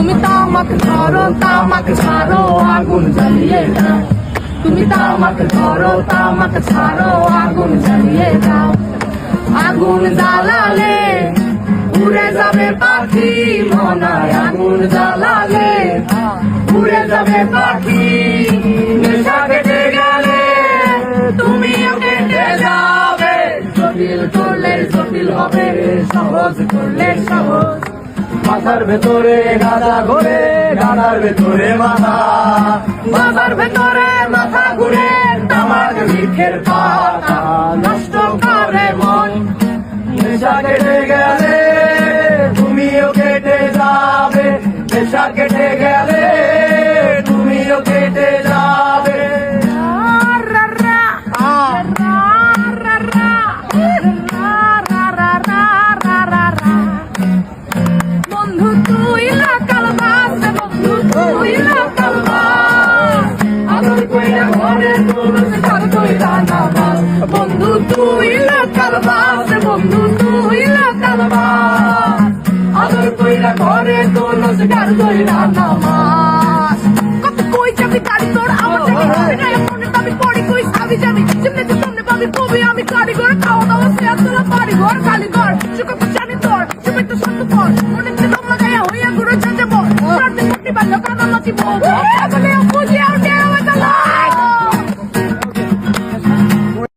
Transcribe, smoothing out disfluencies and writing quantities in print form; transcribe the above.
তুমি তামাক ছাড়ো আগুন জ্বালিয়ে দাও। তুমি তামাক ছাড়ো আগুন জ্বালিয়ে দাও। আগুন জ্বালালে উড়ে যাবে পাখি মনায়, আগুন জ্বালালে উড়ে যাবে পাখি। নেশা কেটে গেলে তুমিও কেটে যাবে। জটিল করলে জটিল হবে, সহজ করলে সহজ। মাথার ভেতরে গাঁদা ঘোরে, গাঁদার ভেতরে মাথা, মাথার ভেতরে মাথা ঘুরে তামাক বৃক্ষের পাতা নষ্ট করে মন। নেশা কেটে গেলে তুমিও কেটে যাবে। নেশা কেটে গেলে তুমিও কেটে যাবে। বন্ধু তুই লাকাল বাস, বন্ধু তুই লাকাল বাস। আদর কইরা ঘরে তুলস ঘর কইরা নামাজ। বন্ধু তুই লাকাল বাস, বন্ধু তুই লাকাল বাস। আদর কইরা ঘরে তুলস ঘর কইরা নামাজ। কত কই যাবি গাড়ি তোর আমার থেকে বিনায় মনে পাবি পড়ি কই সাবি যাবি। যেমনে তো সামনে পাবি কবি আমি কারিগর। খাওয়া দাওয়া শেয়ার তোলা বাড়ি ঘর খালি ঘর। সুখ জানি তোর সবাই তো সত্য পর মনে ছিল লাগাইয়া হইয়া গুরু চাঁদে বল। সারতে মুক্তি বাল্য কানা নাচি বল।